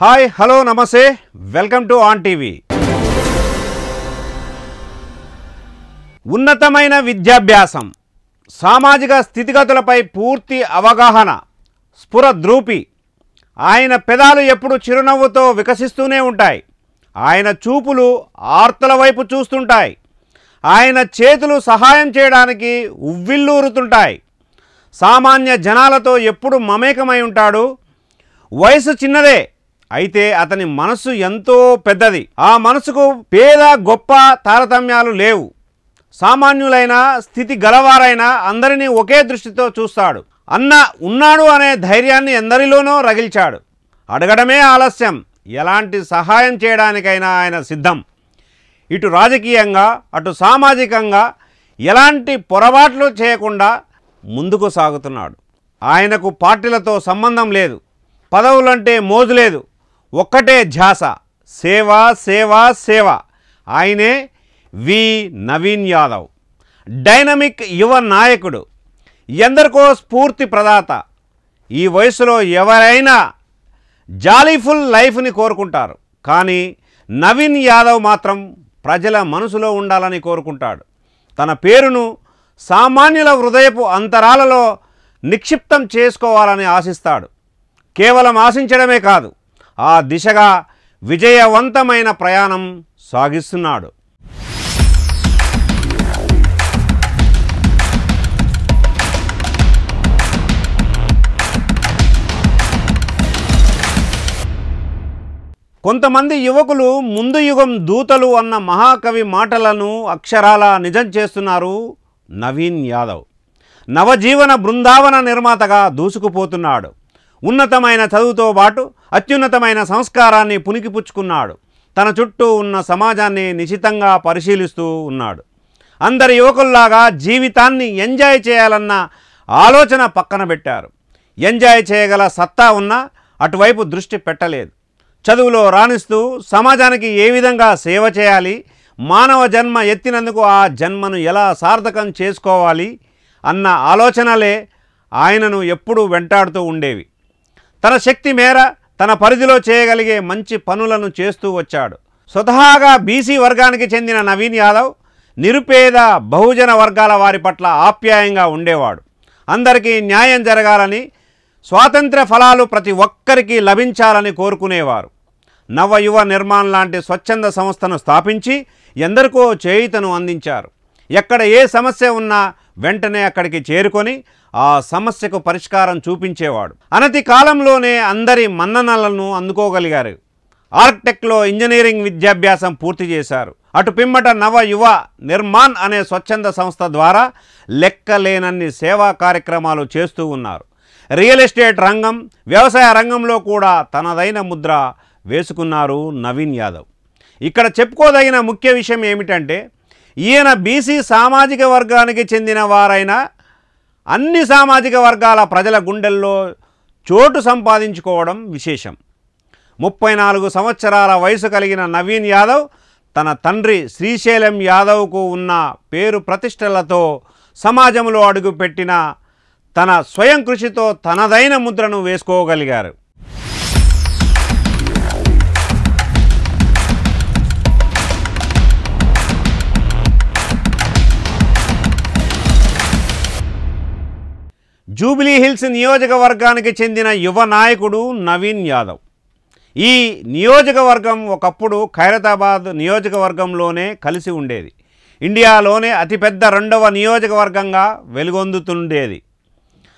Hi hello నమస్తే welcome to on TV. ఉన్నతమైన విద్యాభ్యాసం, సామాజిక స్థితిగతులపై పూర్తి అవగాహన, స్ఫురద్రూపి. ఆయన పెదాలు ఎప్పుడు చిరునవ్వుతో వికసిస్తూనే ఉంటాయి. ఆయన చూపులు ఆర్తల వైపు చూస్తుంటాయి. ఆయన చేతులు సహాయం చేయడానికి ఉవ్విల్లూరుతుంటాయి. సామాన్య జనాలతో ఎప్పుడు మమేకమై ఉంటాడు. వయసు చిన్నదే, అయితే అతని మనసు ఎంతో పెద్దది. ఆ మనసుకు పేద గొప్ప తారతమ్యాలు లేవు. సామాన్యులైన స్థితి గలవారైనా అందరినీ ఒకే దృష్టితో చూస్తాడు. అన్న ఉన్నాడు అనే ధైర్యాన్ని ఎందరిలోనో రగిల్చాడు. అడగడమే ఆలస్యం, ఎలాంటి సహాయం చేయడానికైనా ఆయన సిద్ధం. ఇటు రాజకీయంగా అటు సామాజికంగా ఎలాంటి పొరపాట్లు చేయకుండా ముందుకు సాగుతున్నాడు. ఆయనకు పార్టీలతో సంబంధం లేదు, పదవులంటే మోజు లేదు. ఒక్కటే ధ్యాస, సేవ సేవ సేవ. ఆయనే వి నవీన్ యాదవ్. డైనమిక్ యువ నాయకుడు, ఎందరికో స్ఫూర్తి ప్రదాత. ఈ వయసులో ఎవరైనా జాలీఫుల్ లైఫ్ని కోరుకుంటారు, కానీ నవీన్ యాదవ్ మాత్రం ప్రజల మనసులో ఉండాలని కోరుకుంటాడు. తన పేరును సామాన్యుల హృదయపు అంతరాలలో నిక్షిప్తం చేసుకోవాలని ఆశిస్తాడు. కేవలం ఆశించడమే కాదు, ఆ దిశగా విజయవంతమైన ప్రయాణం సాగిస్తున్నాడు. కొంతమంది యువకులు ముందు యుగం దూతలు అన్న మహాకవి మాటలను అక్షరాల నిజం చేస్తున్నారు. నవీన్ యాదవ్ నవజీవన బృందావన నిర్మాతగా దూసుకుపోతున్నాడు. ఉన్నతమైన చదువుతో పాటు అత్యున్నతమైన సంస్కారాన్ని పుణికిపుచ్చుకున్నాడు. తన చుట్టూ ఉన్న సమాజాన్ని నిశితంగా పరిశీలిస్తూ ఉన్నాడు. అందరి యువకుల్లాగా జీవితాన్ని ఎంజాయ్ చేయాలన్న ఆలోచన పక్కన పెట్టారు. ఎంజాయ్ చేయగల సత్తా ఉన్నా అటువైపు దృష్టి పెట్టలేదు. చదువులో రాణిస్తూ సమాజానికి ఏ విధంగా సేవ చేయాలి, మానవ జన్మ ఎత్తినందుకు ఆ జన్మను ఎలా సార్థకం చేసుకోవాలి అన్న ఆలోచనలే ఆయనను ఎప్పుడూ వెంటాడుతూ ఉండేవి. తన శక్తి మేర తన పరిధిలో చేయగలిగే మంచి పనులను చేస్తూ వచ్చాడు. స్వతహాగా బీసీ వర్గానికి చెందిన నవీన్ యాదవ్ నిరుపేద బహుజన వర్గాల వారి పట్ల ఆప్యాయంగా ఉండేవాడు. అందరికీ న్యాయం జరగాలని, స్వాతంత్ర్య ఫలాలు ప్రతి ఒక్కరికి లభించాలని కోరుకునేవారు. నవయువ నిర్మాణ్ లాంటి స్వచ్ఛంద సంస్థను స్థాపించి ఎందరికో చేయూతను అందించారు. ఎక్కడ ఏ సమస్య ఉన్నా వెంటనే అక్కడికి చేరుకొని ఆ సమస్యకు పరిష్కారం చూపించేవాడు. అనతి కాలంలోనే అందరి మన్ననలను అందుకోగలిగారు. ఆర్కిటెక్ట్లో ఇంజనీరింగ్ విద్యాభ్యాసం పూర్తి చేశారు. అటు పిమ్మట నవ యువ నిర్మాణ్ అనే స్వచ్ఛంద సంస్థ ద్వారా లెక్కలేనన్ని సేవా కార్యక్రమాలు చేస్తూ ఉన్నారు. రియల్ ఎస్టేట్ రంగం, వ్యవసాయ రంగంలో కూడా తనదైన ముద్ర వేసుకున్నారు నవీన్ యాదవ్. ఇక్కడ చెప్పుకోదగిన ముఖ్య విషయం ఏమిటంటే, ఈయన బీసీ సామాజిక వర్గానికి చెందిన వారైనా అన్ని సామాజిక వర్గాల ప్రజల గుండెల్లో చోటు సంపాదించుకోవడం విశేషం. 34 సంవత్సరాల వయసు కలిగిన నవీన్ యాదవ్ తన తండ్రి శ్రీశైలం యాదవ్కు ఉన్న పేరు ప్రతిష్టలతో సమాజంలో అడుగుపెట్టిన తన స్వయం కృషితో తనదైన ముద్రను వేసుకోగలిగారు. జూబ్లీ హిల్స్ నియోజకవర్గానికి చెందిన యువ నాయకుడు నవీన్ యాదవ్. ఈ నియోజకవర్గం ఒకప్పుడు ఖైరతాబాద్ నియోజకవర్గంలోనే కలిసి ఉండేది. ఇండియాలోనే అతిపెద్ద 2వ నియోజకవర్గంగా వెలుగొందుతుండేది.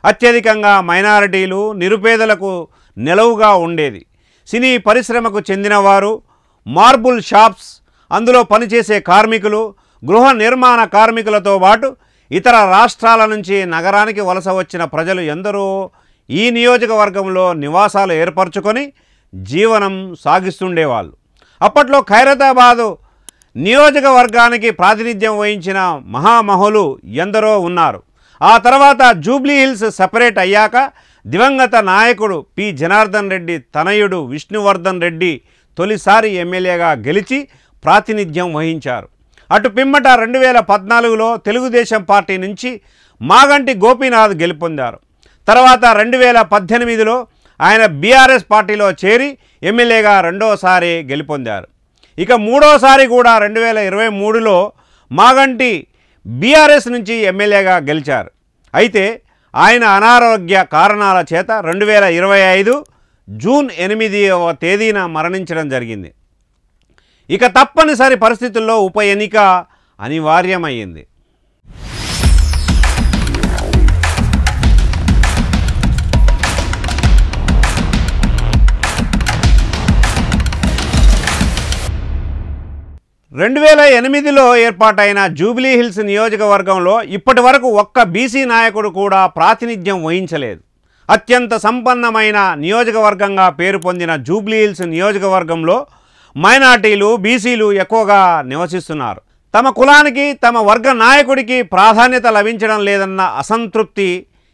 అత్యధికంగా మైనారిటీలు, నిరుపేదలకు నెలవుగా ఉండేది. సినీ పరిశ్రమకు చెందినవారు, మార్బుల్ షాప్స్, అందులో పనిచేసే కార్మికులు, గృహ నిర్మాణ కార్మికులతో పాటు ఇతర రాష్ట్రాల నుంచి నగరానికి వలస వచ్చిన ప్రజలు ఎందరో ఈ నియోజకవర్గంలో నివాసాలు ఏర్పరచుకొని జీవనం సాగిస్తుండేవాళ్ళు. అప్పట్లో ఖైరతాబాదు నియోజకవర్గానికి ప్రాతినిధ్యం వహించిన మహామహులు ఎందరో ఉన్నారు. ఆ తర్వాత జూబ్లీ హిల్స్ సెపరేట్ అయ్యాక దివంగత నాయకుడు పి జనార్దన్ రెడ్డి తనయుడు విష్ణువర్ధన్ రెడ్డి తొలిసారి ఎమ్మెల్యేగా గెలిచి ప్రాతినిధ్యం వహించారు. అటు పిమ్మట 2014లో తెలుగుదేశం పార్టీ నుంచి మాగంటి గోపీనాథ్ గెలుపొందారు. తర్వాత 2018లో ఆయన బీఆర్ఎస్ పార్టీలో చేరి ఎమ్మెల్యేగా రెండోసారి గెలుపొందారు. ఇక మూడోసారి కూడా 2023లో మాగంటి బీఆర్ఎస్ నుంచి ఎమ్మెల్యేగా గెలిచారు. అయితే ఆయన అనారోగ్య కారణాల చేత 2025 జూన్ 8వ తేదీన మరణించడం జరిగింది. ఇక తప్పనిసరి పరిస్థితుల్లో ఉప ఎన్నిక అనివార్యమైంది. రెండు 2008లో ఏర్పాటైన జూబ్లీహిల్స్ నియోజకవర్గంలో ఇప్పటి వరకు ఒక్క బీసీ నాయకుడు కూడా ప్రాతినిధ్యం వహించలేదు. అత్యంత సంపన్నమైన నియోజకవర్గంగా పేరు పొందిన జూబ్లీహిల్స్ నియోజకవర్గంలో మైనార్టీలు, బీసీలు ఎక్కువగా నివసిస్తున్నారు. తమ కులానికి, తమ వర్గ నాయకుడికి ప్రాధాన్యత లభించడం లేదన్న అసంతృప్తి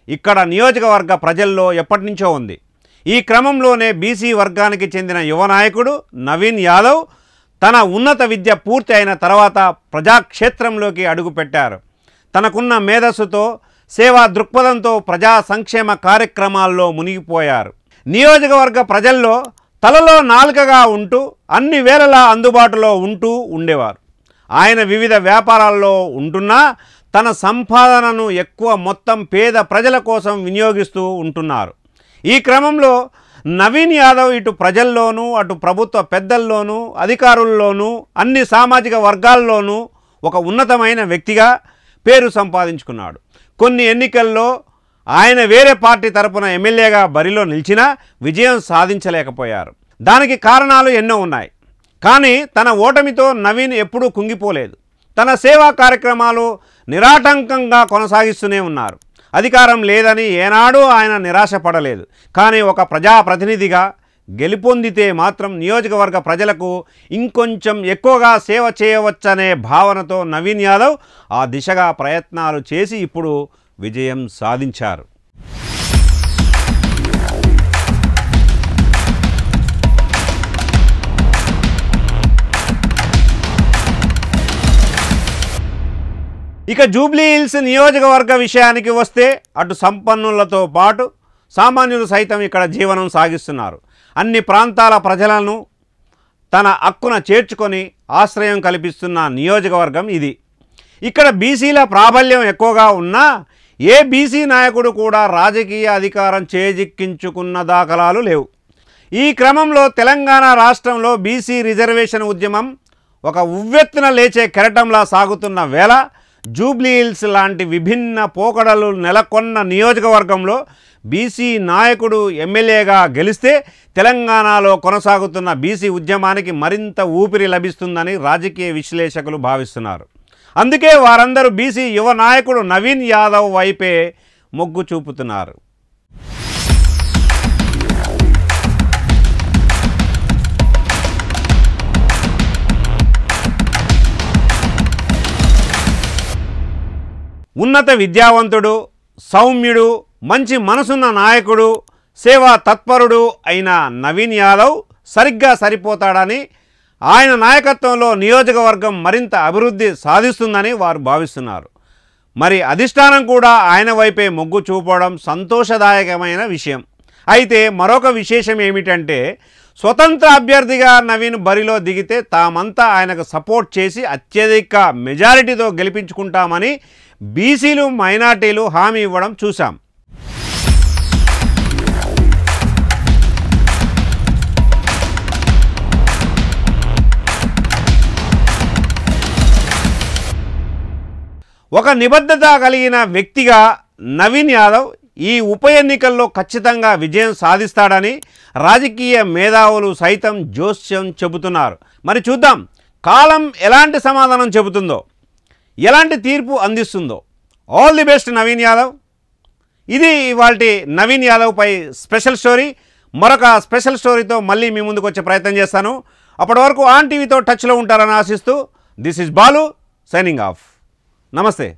ఇక్కడ నియోజకవర్గ ప్రజల్లో ఎప్పటి నుంచో ఉంది. ఈ క్రమంలోనే బీసీ వర్గానికి చెందిన యువ నాయకుడు నవీన్ యాదవ్ తన ఉన్నత విద్య పూర్తి అయిన తర్వాత ప్రజాక్షేత్రంలోకి అడుగుపెట్టారు. తనకున్న మేధస్సుతో, సేవా దృక్పథంతో ప్రజా సంక్షేమ కార్యక్రమాల్లో మునిగిపోయారు. నియోజకవర్గ ప్రజల్లో తలలో నాలుకగా ఉంటూ అన్ని వేళలా అందుబాటులో ఉంటూ ఉండేవారు. ఆయన వివిధ వ్యాపారాల్లో ఉంటున్నా తన సంపాదనను ఎక్కువ మొత్తం పేద ప్రజల కోసం వినియోగిస్తూ ఉంటున్నారు. ఈ క్రమంలో నవీన్ యాదవ్ ఇటు ప్రజల్లోనూ, అటు ప్రభుత్వ పెద్దల్లోనూ, అధికారుల్లోనూ, అన్ని సామాజిక వర్గాల్లోనూ ఒక ఉన్నతమైన వ్యక్తిగా పేరు సంపాదించుకున్నాడు. కొన్ని ఎన్నికల్లో ఆయన వేరే పార్టీ తరపున ఎమ్మెల్యేగా బరిలో నిలిచినా విజయం సాధించలేకపోయారు. దానికి కారణాలు ఎన్నో ఉన్నాయి. కానీ తన ఓటమితో నవీన్ ఎప్పుడూ కుంగిపోలేదు. తన సేవా కార్యక్రమాలు నిరాటంకంగా కొనసాగిస్తూనే ఉన్నారు. అధికారం లేదని ఏనాడూ ఆయన నిరాశపడలేదు. కానీ ఒక ప్రజాప్రతినిధిగా గెలుపొందితే మాత్రం నియోజకవర్గ ప్రజలకు ఇంకొంచెం ఎక్కువగా సేవ చేయవచ్చనే భావనతో నవీన్ యాదవ్ ఆ దిశగా ప్రయత్నాలు చేసి ఇప్పుడు విజయం సాధించారు. ఇక జూబ్లీహిల్స్ నియోజకవర్గ విషయానికి వస్తే అటు సంపన్నులతో పాటు సామాన్యులు సైతం ఇక్కడ జీవనం సాగిస్తున్నారు. అన్ని ప్రాంతాల ప్రజలను తన హక్కున చేర్చుకొని ఆశ్రయం కల్పిస్తున్న నియోజకవర్గం ఇది. ఇక్కడ బీసీల ప్రాబల్యం ఎక్కువగా ఉన్నా ఏ బీసీ నాయకుడు కూడా రాజకీయ అధికారం చేజిక్కించుకున్న దాఖలాలు లేవు. ఈ క్రమంలో తెలంగాణ రాష్ట్రంలో బీసీ రిజర్వేషన్ ఉద్యమం ఒక ఉవ్వెత్తున లేచే కెరటంలా సాగుతున్న వేళ జూబ్లీహిల్స్ లాంటి విభిన్న పోకడలు నెలకొన్న నియోజకవర్గంలో బీసీ నాయకుడు ఎమ్మెల్యేగా గెలిస్తే తెలంగాణలో కొనసాగుతున్న బీసీ ఉద్యమానికి మరింత ఊపిరి లభిస్తుందని రాజకీయ విశ్లేషకులు భావిస్తున్నారు. అందుకే వారందరూ బీసీ యువ నాయకుడు నవీన్ యాదవ్ వైపే మొగ్గు చూపుతున్నారు. ఉన్నత విద్యావంతుడు, సౌమ్యుడు, మంచి మనసున్న నాయకుడు, సేవా తత్పరుడు అయిన నవీన్ యాదవ్ సరిగ్గా సరిపోతాడని, ఆయన నాయకత్వంలో నియోజకవర్గం మరింత అభివృద్ధి సాధిస్తుందని వారు భావిస్తున్నారు. మరి అధిష్టానం కూడా ఆయన వైపే మొగ్గు చూపడం సంతోషదాయకమైన విషయం. అయితే మరొక విశేషం ఏమిటంటే స్వతంత్ర అభ్యర్థిగా నవీన్ బరిలో దిగితే తామంతా ఆయనకు సపోర్ట్ చేసి అత్యధిక మెజారిటీతో గెలిపించుకుంటామని బీసీలు, మైనార్టీలు హామీ ఇవ్వడం చూశాం. ఒక నిబద్ధత కలిగిన వ్యక్తిగా నవీన్ యాదవ్ ఈ ఉప ఎన్నికల్లో ఖచ్చితంగా విజయం సాధిస్తాడని రాజకీయ మేధావులు సైతం జోస్యం చెబుతున్నారు. మరి చూద్దాం కాలం ఎలాంటి సమాధానం చెబుతుందో, ఎలాంటి తీర్పు అందిస్తుందో. All the best Naveen Yadav. ఇది ఇవాల్టి నవీన్ యాదవ్ పై స్పెషల్ స్టోరీ. మరొక స్పెషల్ స్టోరీతో మళ్ళీ మీ ముందుకు వచ్చే ప్రయత్నం చేస్తాను. అప్పటి వరకు ఆన్ టీవీతో టచ్లో ఉంటారని ఆశిస్తూ this is Balu signing off. నమస్తే.